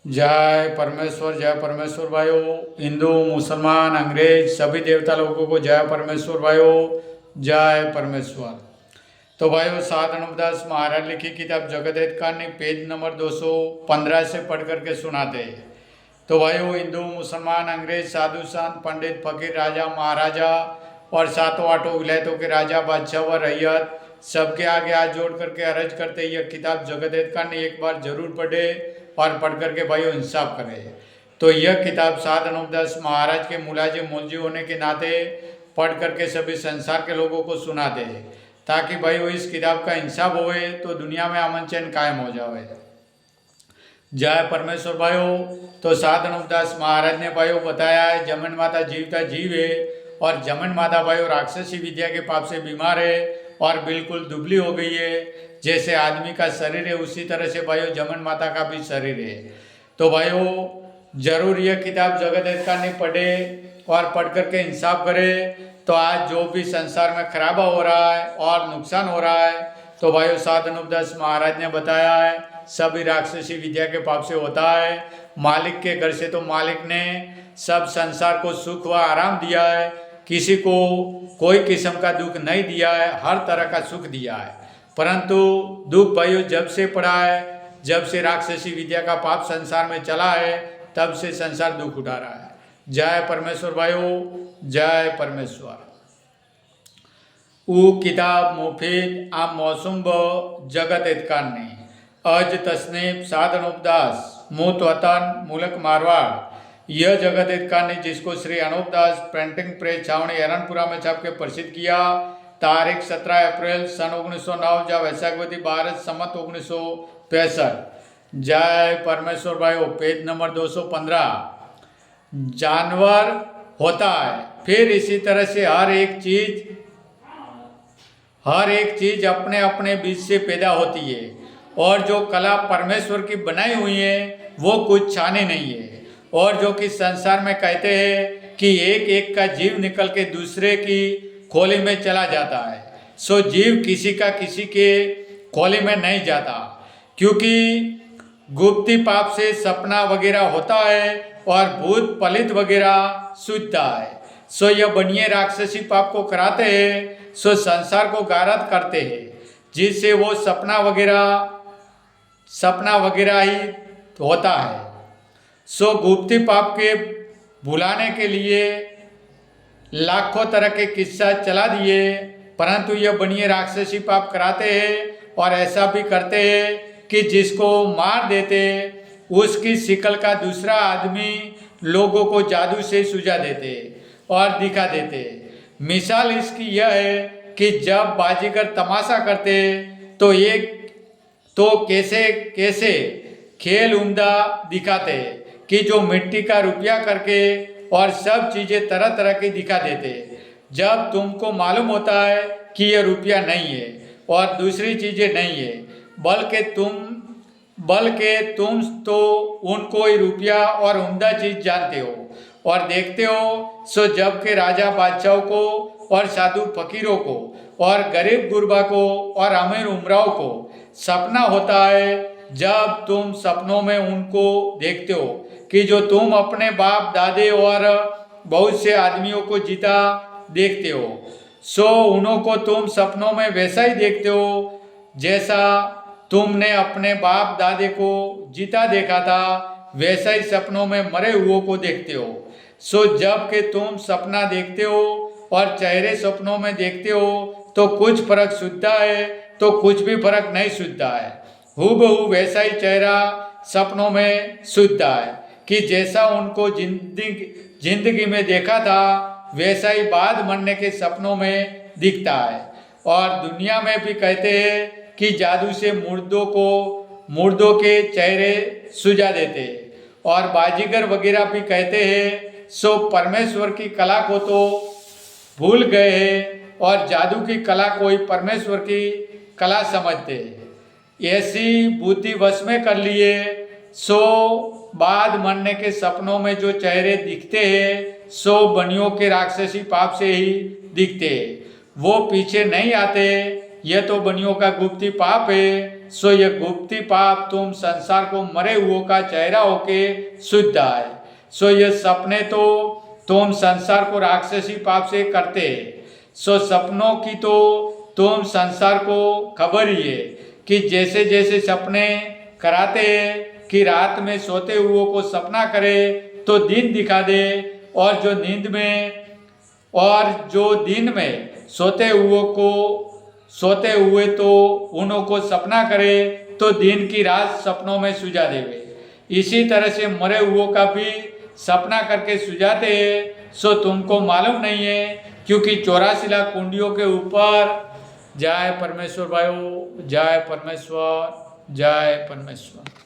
जय परमेश्वर भाइयों। हिंदू मुसलमान अंग्रेज सभी देवता लोगों को जय परमेश्वर भाइयों, जय परमेश्वर। तो भाइयों, सात अनुपदास महाराज लिखी किताब जगत हित कहानी पेज नंबर 215 से पढ़ करके सुनाते हैं। तो भाइयों, हिंदू मुसलमान अंग्रेज साधु संत पंडित फकीर राजा महाराजा और सातों आठों विलायतों के राजा बादशाह व रैयत सबके आगे हाथ जोड़ करके अर्ज करते यह किताब जगत हित कहानी एक बार जरूर पढ़े और पढ़ करके भाइयों इंसाफ करें। तो यह किताब सात अनुपदास महाराज के मुलाजिम मुलजी होने के नाते पढ़ करके सभी संसार के लोगों को सुना दे, ताकि भाइयों इस किताब का इंसाफ होए तो दुनिया में अमन चैन कायम हो जाए। जय परमेश्वर भाइयों। तो सात अनुपदास महाराज ने भाइयों बताया है, जमन माता जीवता जीव है और जमन माता भाइयों राक्षसी विद्या के पाप से बीमार है और बिल्कुल दुबली हो गई है। जैसे आदमी का शरीर है उसी तरह से भाइयों जमन माता का भी शरीर है। तो भाइयों जरूर यह किताब जगत हित कहानी पढ़े और पढ़ करके इंसाफ करे। तो आज जो भी संसार में खराबा हो रहा है और नुकसान हो रहा है, तो भाइयों सात अनुपदास महाराज ने बताया है सभी राक्षसी विद्या के पाप से होता है। मालिक के घर से तो मालिक ने सब संसार को सुख व आराम दिया है, किसी को कोई किस्म का दुख नहीं दिया है, हर तरह का सुख दिया है। परंतु दुख भाइयों जब से पड़ा है, जब से राक्षसी विद्या का पाप संसार में चला है, तब से संसार दुख उठा रहा है। जय परमेश्वर भाइयों, जय परमेश्वर। ऊ किताब मुफीद आम मौसुम ब जगत हित कहानी अज तस्नीफ सात अनुपदास मूत वतन मुल्क मारवाड़। यह जगत हित कहानी जिसको श्री अनुपदास प्रिंटिंग प्रेस छावनी एरनपुरा में छाप के प्रसिद्ध किया, तारीख 17 अप्रैल सन 1909 जब वैशाखवती 12 सम्मत 1965। जय परमेश्वर भाइयों। Page number 215। जानवर होता है, फिर इसी तरह से हर एक चीज अपने अपने बीच से पैदा होती है और जो कला परमेश्वर की बनाई हुई है वो कुछ छाने नहीं है। और जो कि संसार में कहते हैं कि एक एक का जीव निकल के दूसरे की खोली में चला जाता है, सो जीव किसी का किसी के खोली में नहीं जाता, क्योंकि गुप्ती पाप से सपना वगैरह होता है और भूत पलित वगैरह सूझता है। सो यह बनिए राक्षसी पाप को कराते हैं, सो संसार को गारद करते हैं, जिससे वो सपना वगैरह ही होता है। सो गुप्ती पाप के भुलाने के लिए लाखों तरह के किस्सा चला दिए, परंतु यह बनिए राक्षसी पाप कराते हैं और ऐसा भी करते हैं कि जिसको मार देते उसकी शिकल का दूसरा आदमी लोगों को जादू से सुझा देते और दिखा देते। मिसाल इसकी यह है कि जब बाजीगर तमाशा करते तो कैसे कैसे खेल उम्दा दिखाते कि जो मिट्टी का रुपया करके और सब चीजें तरह तरह की दिखा देते। जब तुमको मालूम होता है कि यह रुपया नहीं है और दूसरी चीजें नहीं है, बल्कि तुम तो उनको ही रुपया और उम्दा चीज जानते हो और देखते हो। सो जब के राजा बादशाहों को और साधु फकीरों को और गरीब गुरबा को और अमीर उमराव को सपना होता है, जब तुम सपनों में उनको देखते हो कि जो तुम अपने बाप दादे और बहुत से आदमियों को जीता देखते हो, सो उन्हों को तुम सपनों में वैसा ही देखते हो जैसा तुमने अपने बाप दादे को जीता देखा था, वैसा ही सपनों में मरे हुओं को देखते हो। सो जब कि तुम सपना देखते हो और चेहरे सपनों में देखते हो तो कुछ फर्क सूझता है तो कुछ भी फर्क नहीं सूझता है। हूबहू वैसा ही चेहरा सपनों में सूझता है कि जैसा उनको जिंदगी में देखा था वैसा ही बाद मरने के सपनों में दिखता है। और दुनिया में भी कहते हैं कि जादू से मुर्दों के चेहरे सुझा देते और बाजीगर वगैरह भी कहते हैं। सो परमेश्वर की कला को तो भूल गए हैं और जादू की कला को ही परमेश्वर की कला समझते हैं। ऐसी बुद्धि वश में कर लिए, सो बाद मरने के सपनों में जो चेहरे दिखते हैं सो बनियों के राक्षसी पाप से ही दिखते हैं, वो पीछे नहीं आते। यह तो बनियों का गुप्ती पाप है सो ये गुप्ती पाप तुम संसार को मरे हुओं का चेहरा होके शुद्ध आए। सो ये सपने तो तुम संसार को राक्षसी पाप से करते। सो सपनों की तो तुम संसार को खबर ही है कि जैसे जैसे सपने कराते कि रात में सोते हुओं को सपना करे तो दिन दिखा दे, और जो दिन में सोते हुए तो उन्हों को सपना करे तो दिन की रात सपनों में सुझा देवे। इसी तरह से मरे हुओं का भी सपना करके सुझाते हैं। सो तुमको मालूम नहीं है क्योंकि 84 लाख कुंडियों के ऊपर। जय परमेश्वर भाइयों, जय परमेश्वर, जय परमेश्वर।